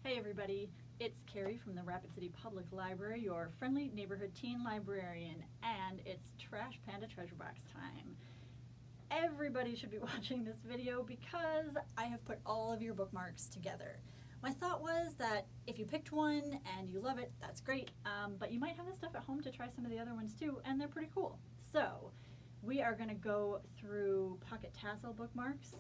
Hey everybody, it's Carrie from the Rapid City Public Library, your friendly neighborhood teen librarian, and it's Trash Panda Treasure Box time. Everybody should be watching this video because I have put all of your bookmarks together. My thought was that if you picked one and you love it, that's great, but you might have this stuff at home to try some of the other ones too, and they're pretty cool. So we are going to go through pocket tassel bookmarks,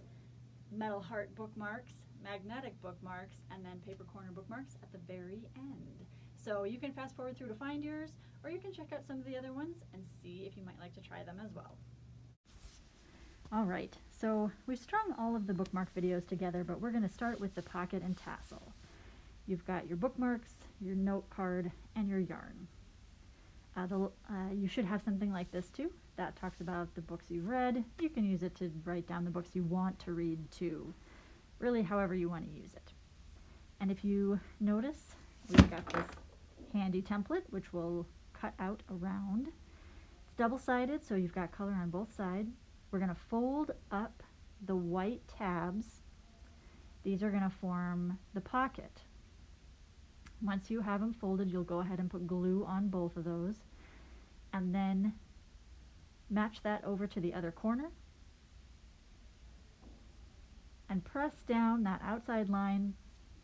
metal heart bookmarks, magnetic bookmarks, and then paper corner bookmarks at the very end. So you can fast forward through to find yours, or you can check out some of the other ones and see if you might like to try them as well. Alright, so we've strung all of the bookmark videos together, but we're going to start with the pocket and tassel. You've got your bookmarks, your note card, and your yarn. You should have something like this too. That talks about the books you've read. You can use it to write down the books you want to read too. Really however you want to use it. And if you notice, we've got this handy template which we'll cut out around. It's double-sided, so you've got color on both sides. We're going to fold up the white tabs. These are going to form the pocket. Once you have them folded, you'll go ahead and put glue on both of those, and then match that over to the other corner and press down that outside line,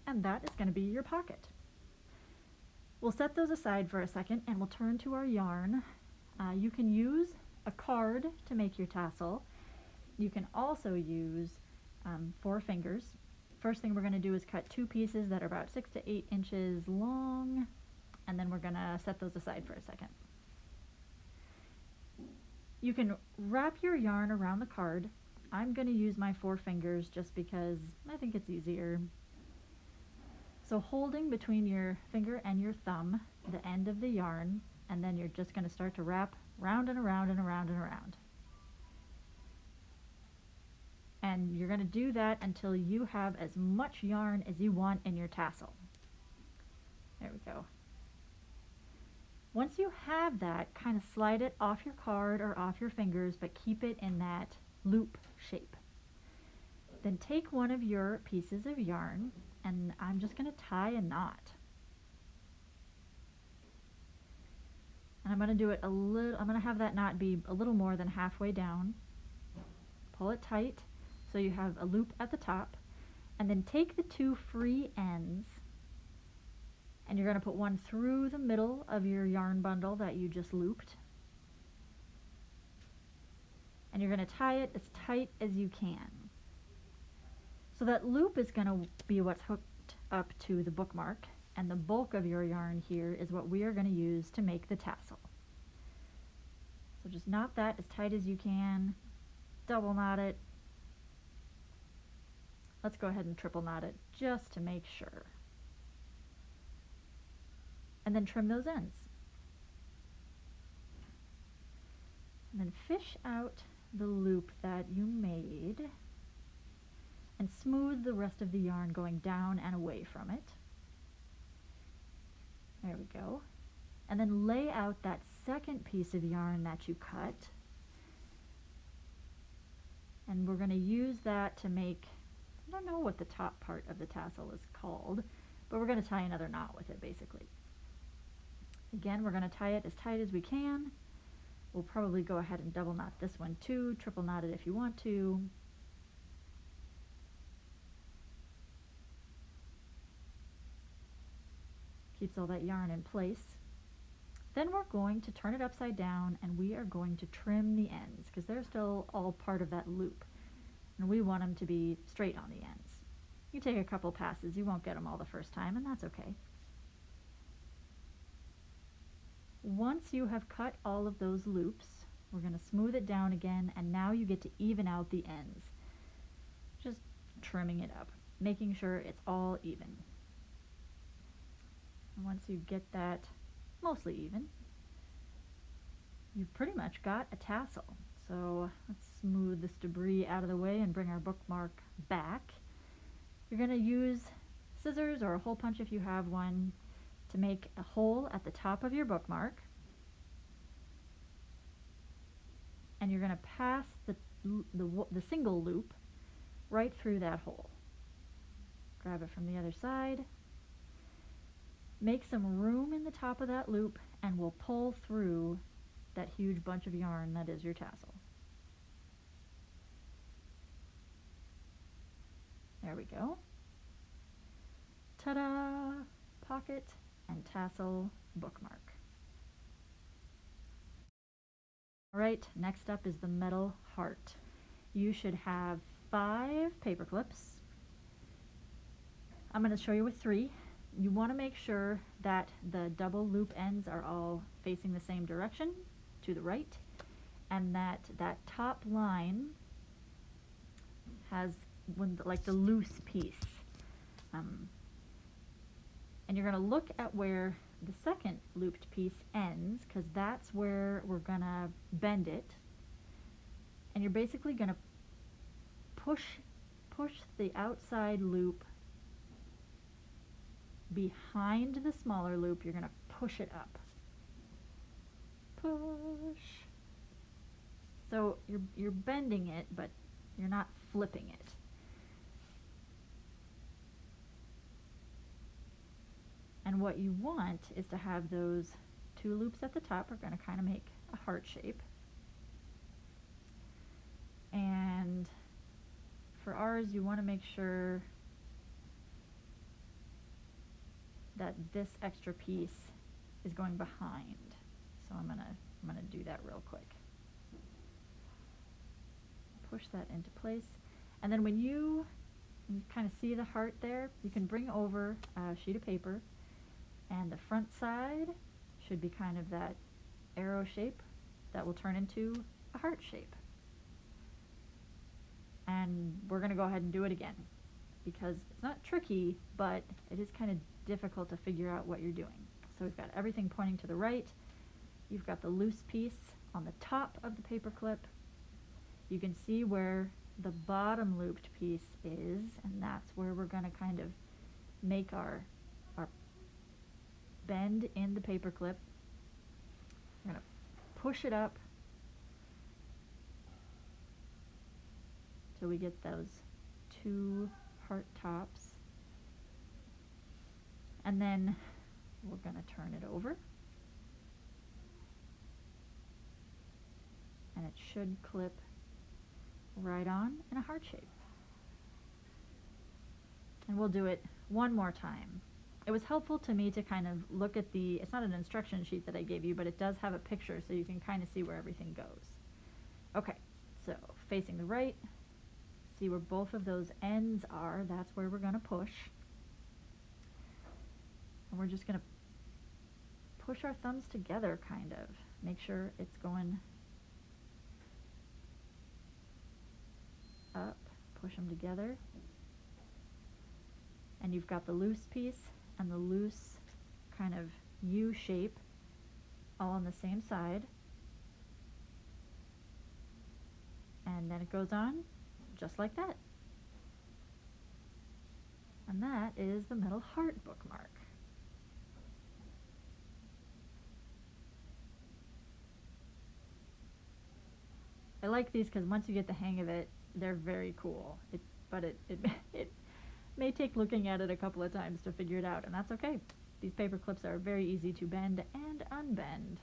and that is going to be your pocket. We'll set those aside for a second and we'll turn to our yarn. You can use a card to make your tassel. You can also use 4 fingers. First thing we're going to do is cut 2 pieces that are about 6 to 8 inches long, and then we're going to set those aside for a second. You can wrap your yarn around the card. I'm going to use my 4 fingers just because I think it's easier. So holding between your finger and your thumb the end of the yarn, and then you're just going to start to wrap round and around and around and around. And you're going to do that until you have as much yarn as you want in your tassel. There we go. Once you have that, kind of slide it off your card or off your fingers, but keep it in that loop shape. Then take one of your pieces of yarn, and I'm just going to tie a knot. And I'm going to do it I'm going to have that knot be a little more than halfway down. Pull it tight so you have a loop at the top, and then take the 2 free ends, and you're going to put one through the middle of your yarn bundle that you just looped. And you're going to tie it as tight as you can. So that loop is going to be what's hooked up to the bookmark, and the bulk of your yarn here is what we are going to use to make the tassel. So just knot that as tight as you can, double knot it. Let's go ahead and triple knot it just to make sure. And then trim those ends. And then fish out the loop that you made and smooth the rest of the yarn going down and away from it. There we go. And then lay out that second piece of yarn that you cut. And we're going to use that to make, I don't know what the top part of the tassel is called, but we're going to tie another knot with it basically. Again, we're going to tie it as tight as we can. We'll probably go ahead and double knot this one too, triple knot it if you want to. Keeps all that yarn in place. Then we're going to turn it upside down, and we are going to trim the ends because they're still all part of that loop, and we want them to be straight on the ends. You take a couple passes, you won't get them all the first time, and that's okay. Once you have cut all of those loops, we're going to smooth it down again, and now you get to even out the ends. Just trimming it up, making sure it's all even. And once you get that mostly even, you've pretty much got a tassel. So let's smooth this debris out of the way and bring our bookmark back. You're going to use scissors or a hole punch if you have one to make a hole at the top of your bookmark. And you're going to pass the single loop right through that hole. Grab it from the other side make some room in the top of that loop and we'll pull through that huge bunch of yarn that is your tassel. There we go. Ta-da! Pocket and tassel bookmark. Alright, next up is the metal heart. You should have 5 paper clips. I'm going to show you with 3. You want to make sure that the double loop ends are all facing the same direction, to the right, and that top line has like the loose piece. And you're going to look at where the second looped piece ends, because that's where we're going to bend it. And you're basically going to push the outside loop behind the smaller loop. You're going to push it up. Push. So you're bending it, but you're not flipping it. And what you want is to have those 2 loops at the top are going to kind of make a heart shape. And for ours, you want to make sure that this extra piece is going behind. So I'm gonna do that real quick. Push that into place. And then when you kind of see the heart there, you can bring over a sheet of paper, and the front side should be kind of that arrow shape that will turn into a heart shape. And we're going to go ahead and do it again, because it's not tricky, but it is kind of difficult to figure out what you're doing. So we've got everything pointing to the right. You've got the loose piece on the top of the paper clip. You can see where the bottom looped piece is, and that's where we're going to kind of make our bend in the paper clip. We're going to push it up till we get those 2 heart tops. And then we're going to turn it over. And it should clip right on in a heart shape. And we'll do it one more time. It was helpful to me to kind of look at it's not an instruction sheet that I gave you, but it does have a picture so you can kind of see where everything goes. Okay, so facing the right, see where both of those ends are, that's where we're going to push. And we're just going to push our thumbs together, kind of. Make sure it's going up, push them together. And you've got the loose piece and the loose kind of U shape all on the same side. And then it goes on just like that. And that is the metal heart bookmark. I like these because once you get the hang of it, they're very cool. But it may take looking at it a couple of times to figure it out, and that's okay. These paper clips are very easy to bend and unbend,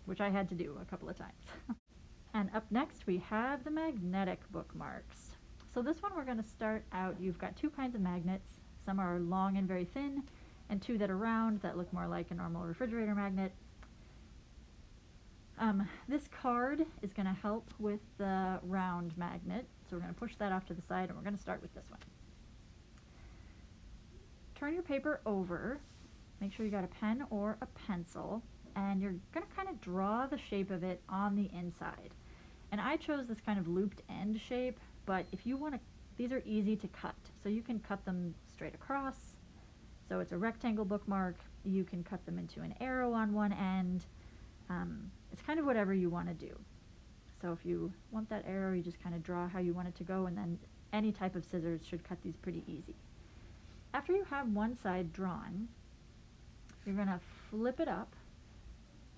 which I had to do a couple of times. And up next we have the magnetic bookmarks. So this one we're going to start out, you've got 2 kinds of magnets. Some are long and very thin, and 2 that are round that look more like a normal refrigerator magnet. This card is going to help with the round magnet, so we're going to push that off to the side, and we're going to start with this one. Turn your paper over, make sure you got a pen or a pencil, and you're going to kind of draw the shape of it on the inside. And I chose this kind of looped end shape, but if you want to, these are easy to cut, so you can cut them straight across. So it's a rectangle bookmark, you can cut them into an arrow on one end. It's kind of whatever you want to do. So if you want that arrow, you just kind of draw how you want it to go, and then any type of scissors should cut these pretty easy. After you have one side drawn, you're going to flip it up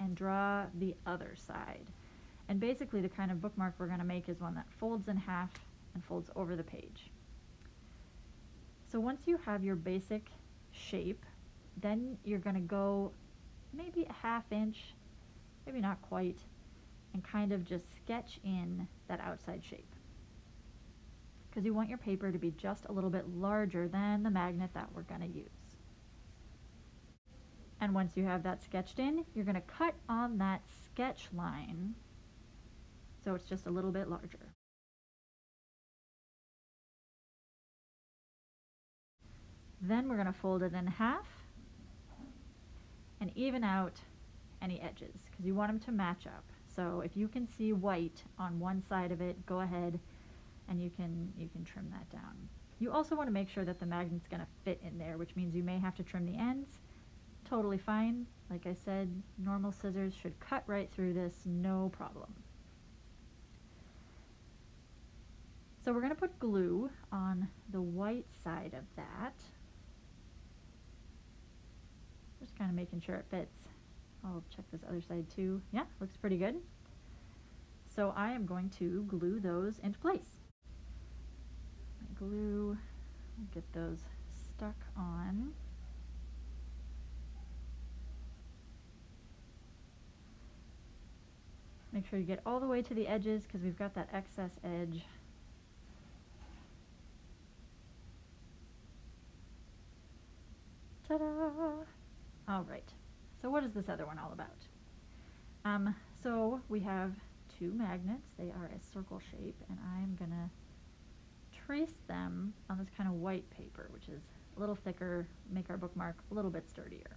and draw the other side. And basically the kind of bookmark we're going to make is one that folds in half and folds over the page. So once you have your basic shape, Then you're going to go maybe a ½ inch, maybe not quite, and kind of just sketch in that outside shape. Because you want your paper to be just a little bit larger than the magnet that we're going to use. And once you have that sketched in, you're going to cut on that sketch line so it's just a little bit larger. Then we're going to fold it in half and even out any edges because you want them to match up. So if you can see white on one side of it, go ahead and you can trim that down. You also want to make sure that the magnet's going to fit in there, which means you may have to trim the ends. Totally fine. Like I said, normal scissors should cut right through this, no problem. So we're going to put glue on the white side of that. Just kind of making sure it fits. I'll check this other side too. Yeah, looks pretty good. So I am going to glue those into place. My glue, get those stuck on. Make sure you get all the way to the edges because we've got that excess edge. Ta-da! All right, so what is this other one all about? So we have two magnets. They are a circle shape, and I'm gonna trace them on this kind of white paper, which is a little thicker, make our bookmark a little bit sturdier.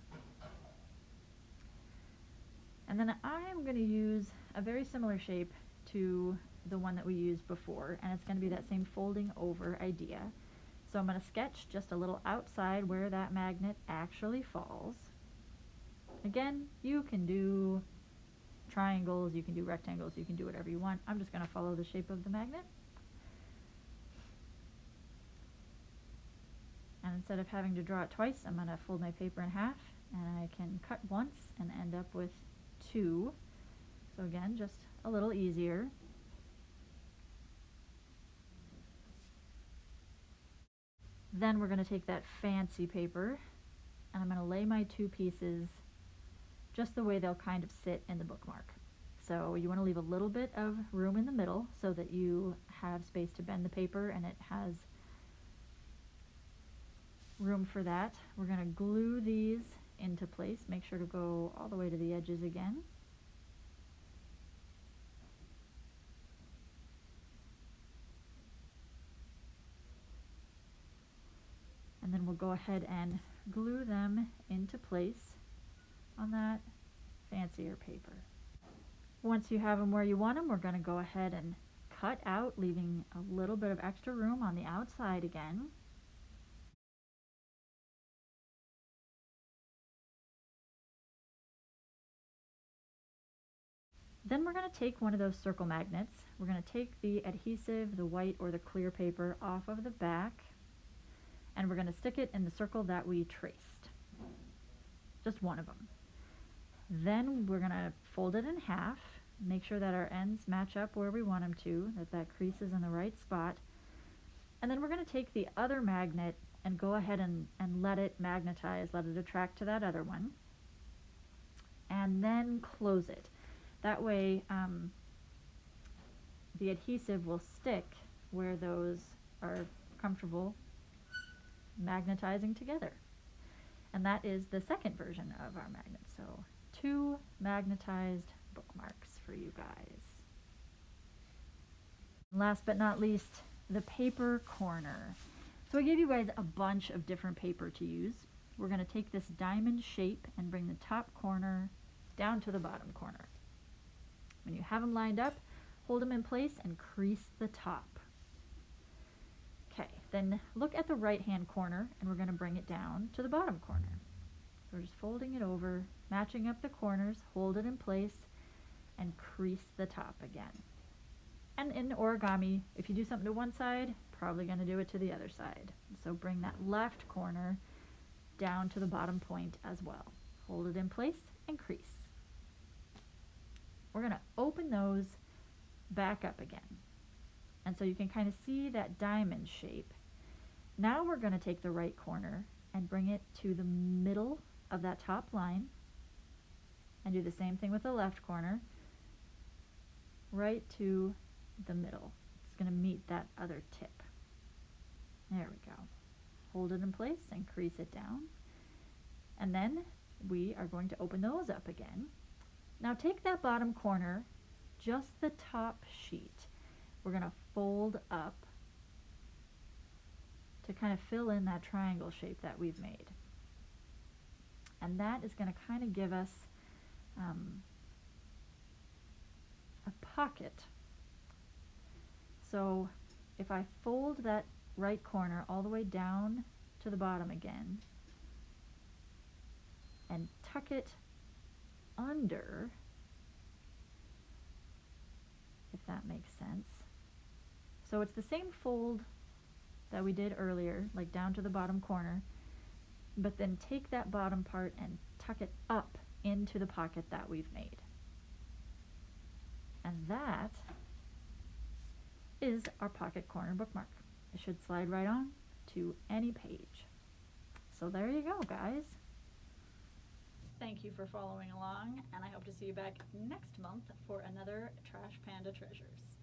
And then I'm going to use a very similar shape to the one that we used before, and it's going to be that same folding over idea. So I'm going to sketch just a little outside where that magnet actually falls. Again, you can do triangles, you can do rectangles, you can do whatever you want. I'm just going to follow the shape of the magnet. And instead of having to draw it twice, I'm going to fold my paper in half, and I can cut once and end up with two. So again, just a little easier. Then we're going to take that fancy paper and I'm going to lay my two pieces just the way they'll kind of sit in the bookmark. So you want to leave a little bit of room in the middle so that you have space to bend the paper and it has room for that. We're going to glue these into place. Make sure to go all the way to the edges again. And then we'll go ahead and glue them into place on that fancier paper. Once you have them where you want them, we're going to go ahead and cut out, leaving a little bit of extra room on the outside again. Then we're going to take one of those circle magnets. We're going to take the adhesive, the white or the clear paper off of the back, and we're going to stick it in the circle that we traced. Just one of them. Then we're going to fold it in half, make sure that our ends match up where we want them to, that that crease is in the right spot. And then we're going to take the other magnet and go ahead and let it magnetize, let it attract to that other one, and then close it. That way the adhesive will stick where those are comfortable magnetizing together. And that is the second version of our magnet. So 2 magnetized bookmarks for you guys. Last but not least, the paper corner. So I gave you guys a bunch of different paper to use. We're going to take this diamond shape and bring the top corner down to the bottom corner. When you have them lined up, hold them in place and crease the top. Okay, then look at the right hand corner and we're going to bring it down to the bottom corner. So we're just folding it over, matching up the corners, hold it in place, and crease the top again. And in origami, if you do something to one side, probably going to do it to the other side. So bring that left corner down to the bottom point as well. Hold it in place and crease. We're going to open those back up again. And so you can kind of see that diamond shape. Now we're going to take the right corner and bring it to the middle of that top line and do the same thing with the left corner, right to the middle. It's going to meet that other tip. There we go. Hold it in place and crease it down. And then we are going to open those up again. Now take that bottom corner, just the top sheet. We're going to fold up to kind of fill in that triangle shape that we've made. And that is going to kind of give us a pocket. So if I fold that right corner all the way down to the bottom again and tuck it under, if that makes sense. So it's the same fold that we did earlier, like down to the bottom corner, but then take that bottom part and tuck it up into the pocket that we've made. And that is our pocket corner bookmark. It should slide right on to any page. So there you go, guys. Thank you for following along, and I hope to see you back next month for another Trash Panda Treasures.